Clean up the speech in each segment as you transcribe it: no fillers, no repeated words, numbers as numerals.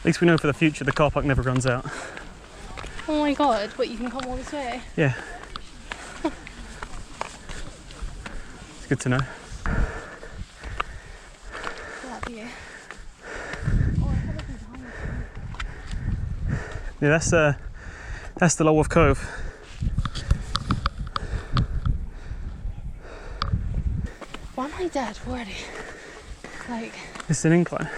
least we know for the future the car park never runs out. Oh my god, but you can come all this way? Yeah. It's good to know. That view. Yeah, that's the Lulworth Cove. Why am I dead already? Like, It's an incline.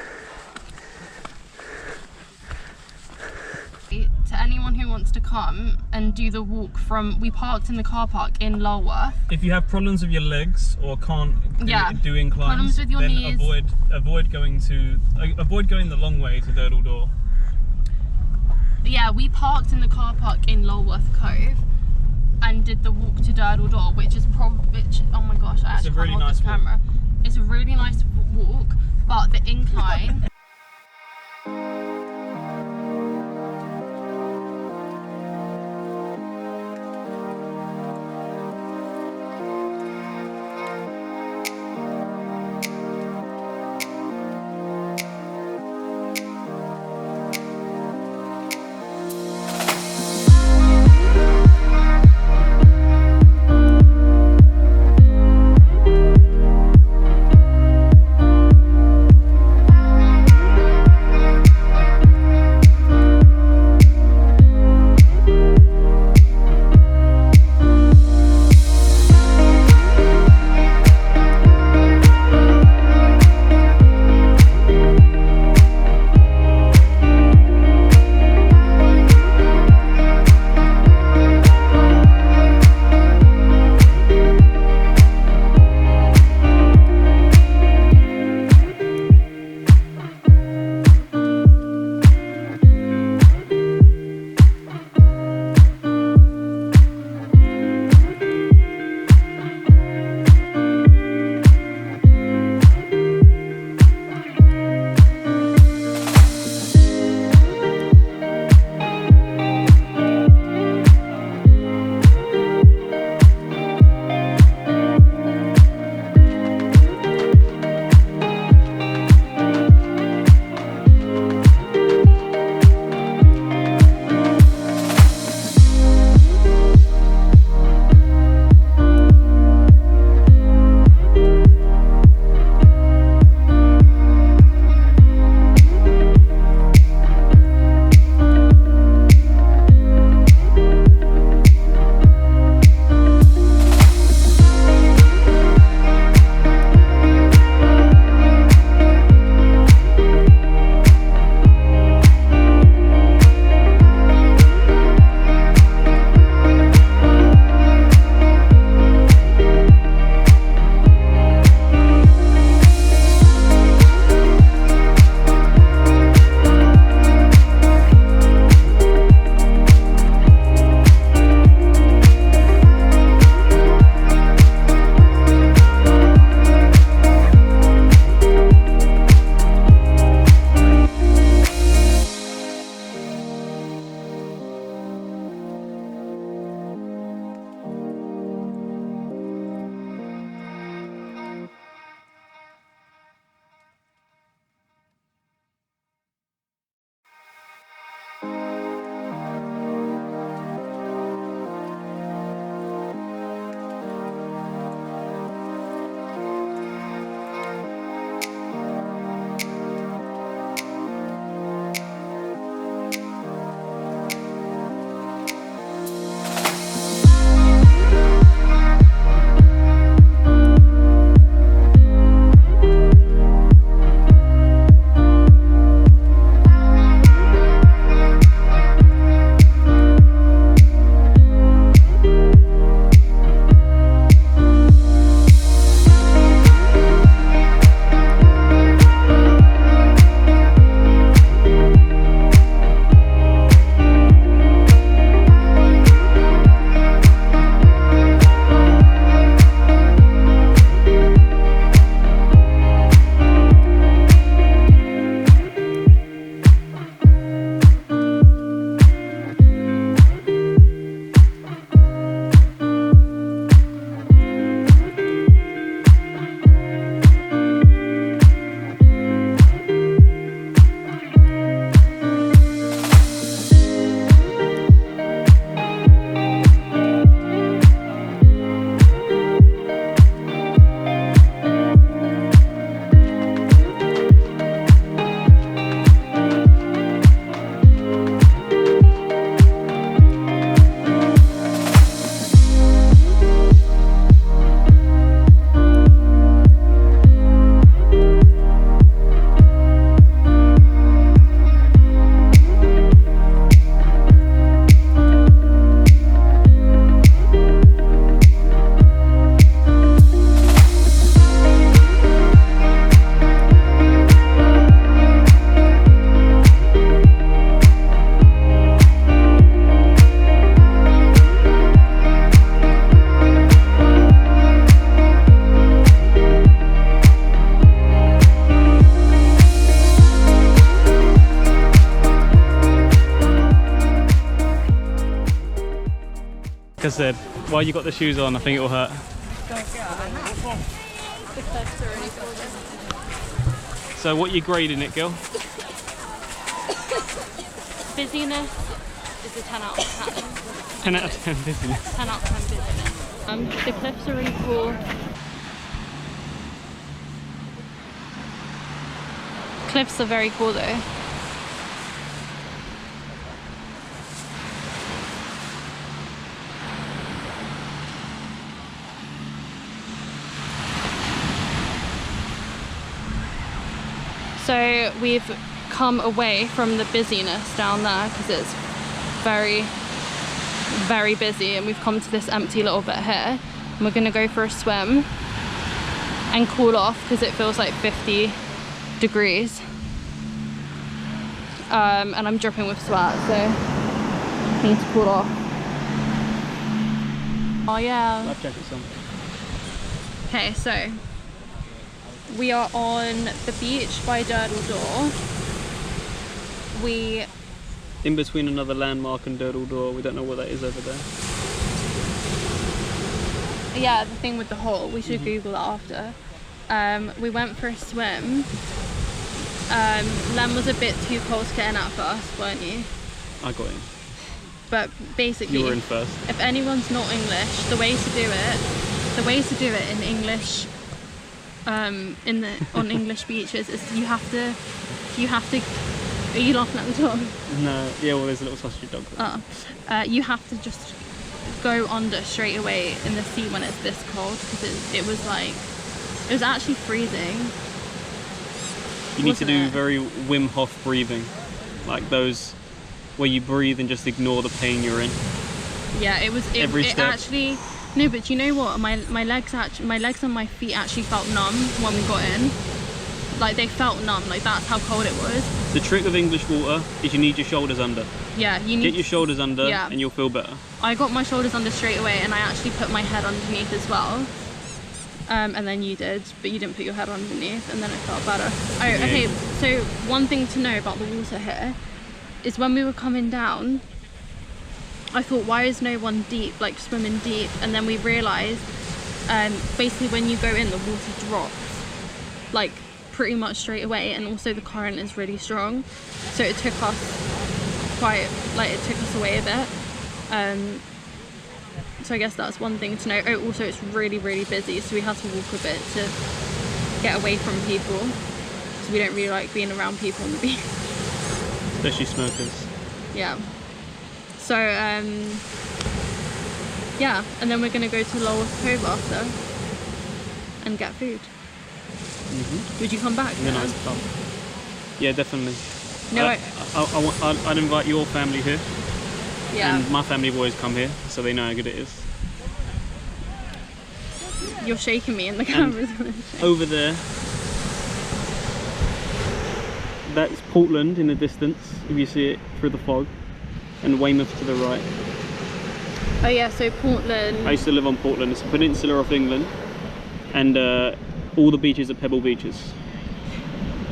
to anyone who wants to come and do the walk from, we parked in the car park in Lulworth. If you have problems with your legs or can't do inclines, problems with your then knees. avoid going the long way to Durdle Door. Yeah, we parked in the car park in Lulworth Cove and did the walk to Durdle Door, which is probably, oh my gosh, I actually can't hold this camera. It's a really nice walk, but the incline. I said, while you got the shoes on, I think it will hurt. So what are you grading it, girl? Busyness is a 10 out of 10. 10 out of 10 busyness. 10 out of 10 busyness. The cliffs are really cool. Cliffs are very cool though. So we've come away from the busyness down there because it's very, very busy, and we've come to this empty little bit here. And we're gonna go for a swim and cool off because it feels like 50 degrees. And I'm dripping with sweat, so I need to cool off. Oh yeah. Life jacket's on. Okay, so we are on the beach by Durdle Door. In between another landmark and Durdle Door, we don't know what that is over there. Yeah, the thing with the hole, we should Google that after. We went for a swim. Len was a bit too cold to get in at first, weren't you? I got in. But basically, You were in first. If anyone's not English, the way to do it in English, on English beaches is you have to. Are you laughing at the dog? No, yeah, well, there's a little sausage dog. Oh, you have to just go under straight away in the sea when it's this cold, because it was actually freezing. You need to do very Wim Hof breathing, like those where you breathe and just ignore the pain you're in. Yeah, it actually. No, but you know what? My legs and my feet actually felt numb when we got in. Like, they felt numb. Like, that's how cold it was. The trick with English water is you need your shoulders under. Yeah, you need. Get your shoulders under, and you'll feel better. I got my shoulders under straight away, and I actually put my head underneath as well. And then you did, but you didn't put your head underneath, and then it felt better. Oh, yeah. Okay. So one thing to know about the water here is when we were coming down, I thought, why is no one deep, like swimming deep? And then we realised, basically when you go in, the water drops, like pretty much straight away, and also the current is really strong. So it took us away a bit. So I guess that's one thing to know. Oh, also it's really, really busy, so we had to walk a bit to get away from people. So we don't really like being around people on the beach. Especially smokers. Yeah. So, yeah, and then we're going to go to Lulworth Cove after and get food. Would you come back? In a nice pub. Yeah, definitely. No, I'd invite your family here. Yeah. And my family have always come here, so they know how good it is. You're shaking me in the camera. Over there, that's Portland in the distance, if you see it through the fog. And Weymouth to the right. Oh yeah, so Portland. I used to live on Portland. It's a peninsula of England, and all the beaches are pebble beaches.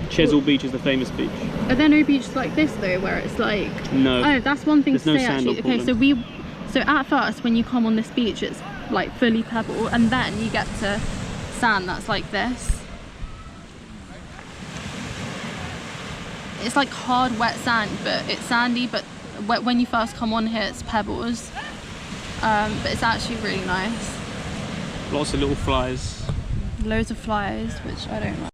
Chesil Beach is the famous beach. Are there no beaches like this though, where it's like? No. Oh, that's one thing There's to no say sand actually. on Okay, so at first when you come on this beach, it's like fully pebble, and then you get to sand that's like this. It's like hard, wet sand, but it's sandy. But when you first come on here, it's pebbles. But it's actually really nice. Lots of little flies. Loads of flies, which I don't like.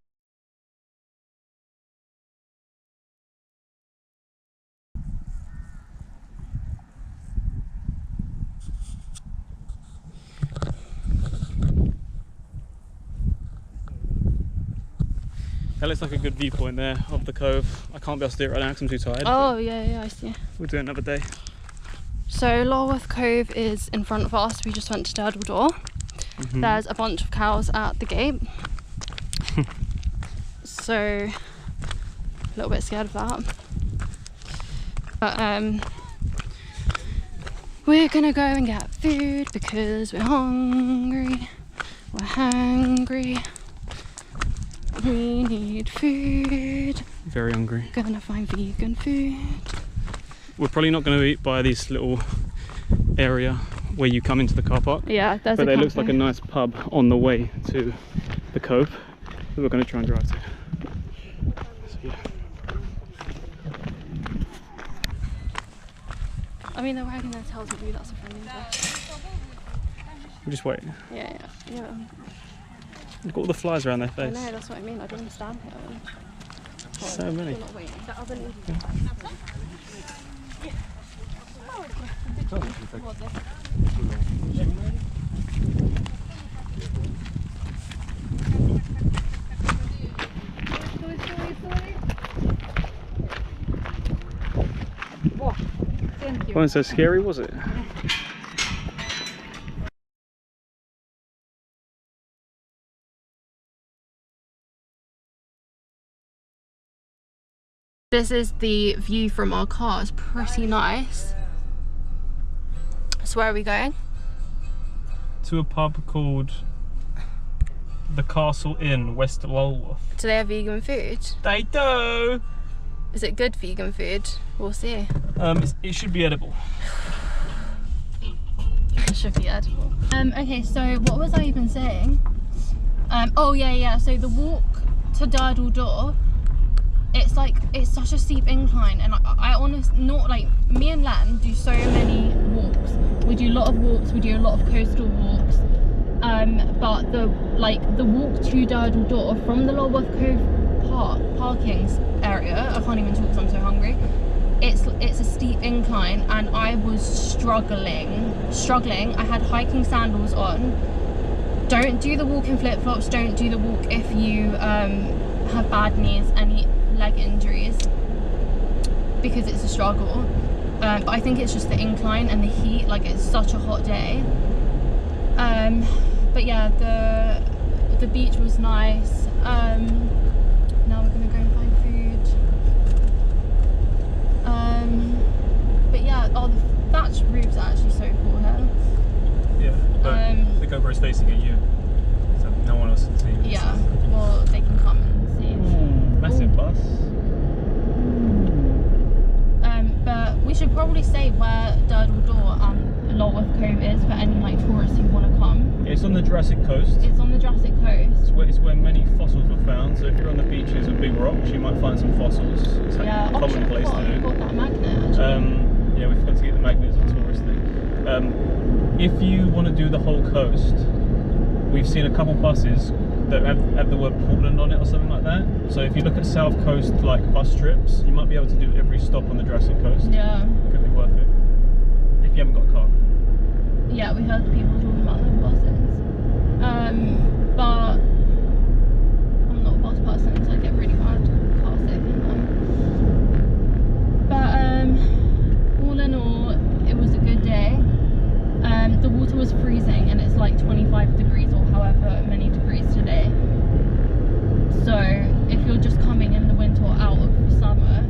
That looks like a good viewpoint there of the cove. I can't be able to do it right now because I'm too tired. Oh yeah, I see. We'll do it another day. So Lulworth Cove is in front of us. We just went to Durdle Door. There's a bunch of cows at the gate. So a little bit scared of that. But we're gonna go and get food because we're hungry. We're hungry. We need food. Very hungry. Gonna find vegan food. We're probably not going to eat by this little area where you come into the car park. Yeah, there's but a there cafe. looks like a nice pub on the way to the cove that we're going to try and drive to. So, yeah. I mean, the wagon there tells me that's a friendly place. We'll just wait. Yeah. They've got all the flies around their I face. know, that's what I mean. I don't understand here. So many. We're not waiting. That other lady. Wasn't so scary, was it? This is the view from our car. It's pretty nice. So where are we going? To a pub called the Castle Inn, West Lulworth. Do they have vegan food? They do! Is it good vegan food? We'll see. It should be edible. It should be edible. Okay, so what was I even saying? Oh yeah. So the walk to Durdle Door, it's such a steep incline, and I honestly, not like me and Len do so many walks. We do a lot of walks. We do a lot of coastal walks. But the walk to Durdle Door from the Lulworth Cove parking area, I can't even talk because I'm so hungry. It's a steep incline, and I was struggling. I had hiking sandals on. Don't do the walk in flip-flops. Don't do the walk if you have bad knees, any leg injuries, because it's a struggle. But I think it's just the incline and the heat. Like, it's such a hot day. But yeah, the beach was nice. Now we're gonna go and find food. But yeah, the thatch roofs are actually so cool here. Yeah, but the GoPro's facing at you, so no one else can see. Yeah, well, they can come and see. Massive bus. But we should probably say where Durdle Door and Lulworth Cove is for any like tourists who want to come. It's on the Jurassic Coast. It's on the Jurassic Coast. It's where many fossils were found, so if you're on the beaches with big rocks, you might find some fossils. It's like a common place to do. Got that magnet, actually. Yeah, we forgot to get the magnets on tourist thing. If you want to do the whole coast, we've seen a couple buses that have the word Portland on it or something like that. So if you look at South Coast like bus trips, you might be able to do every stop on the Jurassic Coast. Yeah. Could be worth it. If you haven't got a car. Yeah, we heard people talking about the buses. But I'm not a bus person, so I get really bad car sick and But all in all, it was a good day. The water was freezing, and it's like 25 degrees or however many degrees today. So if you're just coming in the winter or out of summer,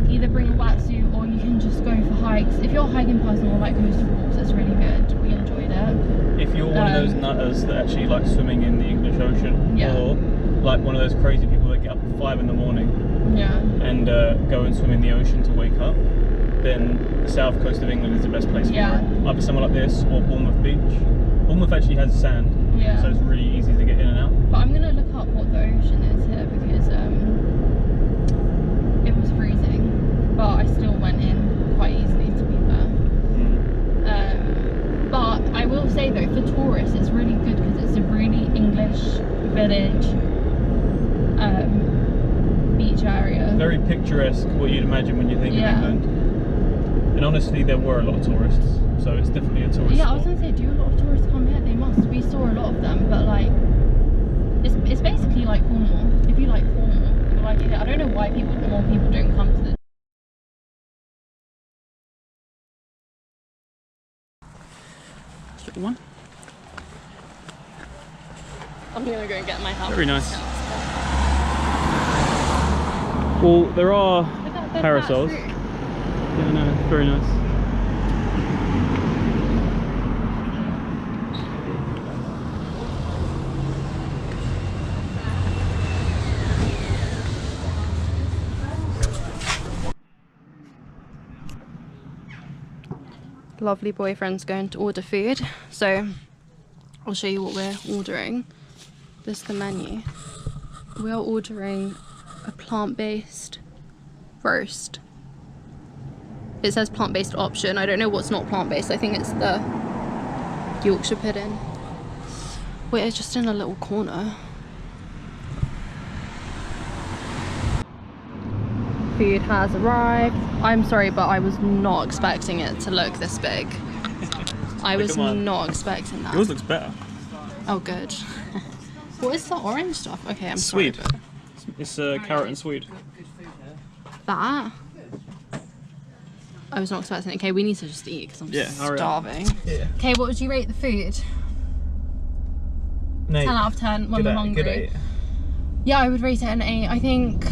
either bring a wetsuit or you can just go for hikes. If you're a hiking person or like coastal walks, it's really good. We enjoyed it. If you're one of those nutters that actually like swimming in the English Ocean, yeah, or like one of those crazy people that get up at 5 in the morning, yeah, and go and swim in the ocean to wake up, then the south coast of England is the best place for it. Either somewhere like this or Bournemouth Beach. Bournemouth actually has sand, so it's really easy to get in and out. But I'm gonna look up what the ocean is here, because it was freezing, but I still went in quite easily, to be fair. But I will say though, for tourists it's really good because it's a really English village beach area. Very picturesque, what you'd imagine when you think of England. And honestly, there were a lot of tourists, so it's definitely a tourist Yeah, spot. I was gonna say, do a lot of tourists come here? They must. We saw a lot of them, but like, it's basically like Cornwall. If you like Cornwall, you like it. I don't know why more people don't come to this. One. I'm gonna go and get my house. Very nice. Well, there are parasols. Yeah, no, very nice. lovely boyfriend's going to order food, so I'll show you what we're ordering. This is the menu. We are ordering a plant-based roast. It says plant-based option. I don't know what's not plant-based. I think it's the Yorkshire pudding. We're just in a little corner. Food has arrived. I'm sorry, but I was not expecting it to look this big. I was not expecting that. Yours looks better. Oh, good. What is the orange stuff? Okay, I'm Swede. sorry. It's carrot and swede. That? I was not expecting it. Okay, we need to just eat because I'm starving. Yeah. Okay, what would you rate the food? 10 out of 10 when we're hungry. Good 8. Yeah, I would rate it an 8. I think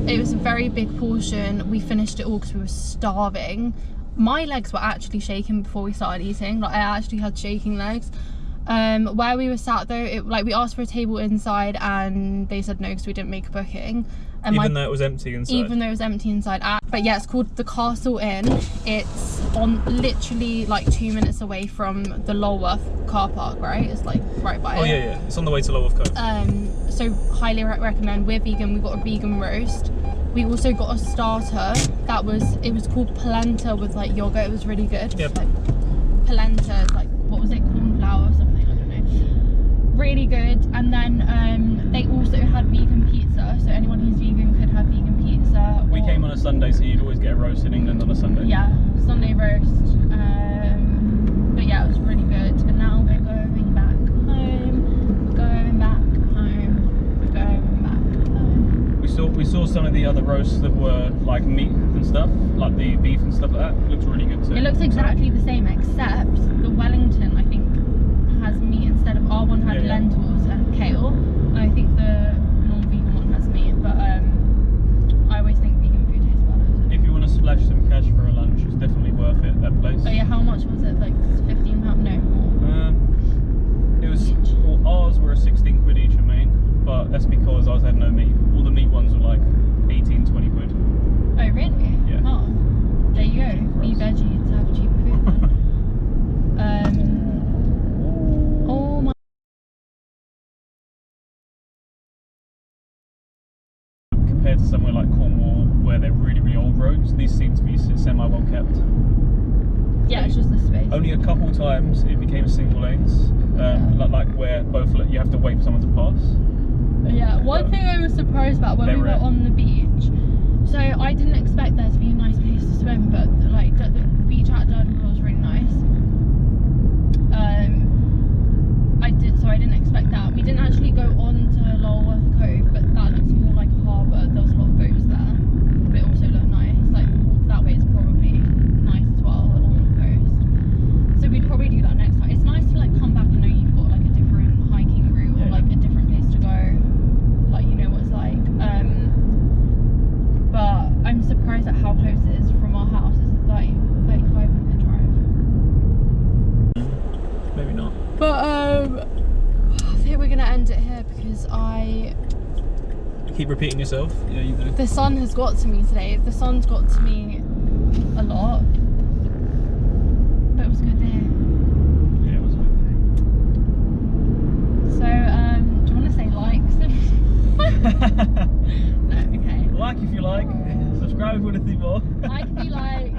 it was a very big portion. We finished it all because we were starving. My legs were actually shaking before we started eating. Like, I actually had shaking legs. Where we were sat though, we asked for a table inside and they said no because we didn't make a booking. And even though it was empty inside. Even though it was empty inside. But yeah, it's called the Castle Inn. It's on literally like 2 minutes away from the Lulworth car park, right? It's like right by it. Oh yeah, it's on the way to Lulworth Coast. So highly recommend. We're vegan. We got a vegan roast. We also got a starter that was called polenta with like yogurt. It was really good. Yep. Like, polenta, like what was it, cornflower or something? I don't know. Really good. And then they also had vegan pizza. So anyone who's vegan could have vegan pizza. We came on a Sunday, so you'd always get a roast in England on a Sunday. Yeah, Sunday roast. But yeah, it was really good. And now we're going back home. Going back home. Going back home. We saw some of the other roasts that were like meat and stuff, like the beef and stuff like that. It looks really good too. It looks exactly the same, except the Wellington, I think, has meat instead of our one had lentils and kale. And I think the non-vegan one has meat, but I always think vegan food tastes better. So. If you want to splash some cash for a lunch, it's definitely worth it, that place. Oh yeah, how much was it? Like £15? No, more. It was, well, ours were 16 quid each a main, but that's because ours had no meat. All the meat ones were like 18, 20 quid. Oh really? Yeah. Oh, there you go. Be veggie to have cheap food then. Oh my. Compared to somewhere like Cornwall, where they're really, really old roads, these seem to be semi-well kept. Yeah, it's just the space. Only a couple times it became single lanes, like where both you have to wait for someone to pass. Yeah, one thing I was surprised about when we were on the beach, so I didn't expect there to be a nice place to swim, but like the beach at Durdle Door was really nice. I didn't expect that. We didn't actually go on to Lulworth Cove, but that looks more like a harbour. There was a lot of boats there, but it also looked nice. Like the walk that way is probably nice as well along the coast. So we'd probably do that next time. It's nice to like come back and know you've got like a different hiking route or like a different place to go. Like you know what it's like. But I'm surprised at how close it is from our house. It's a 35-minute drive. Maybe not. But I think we're gonna end it here because You keep repeating yourself. Yeah, you do. the sun has got to me today. The sun's got to me a lot. But it was a good day. Yeah, it was a good So do you want to say likes? No, okay. day. Like if you like. Subscribe if you want to see more. Like if you like.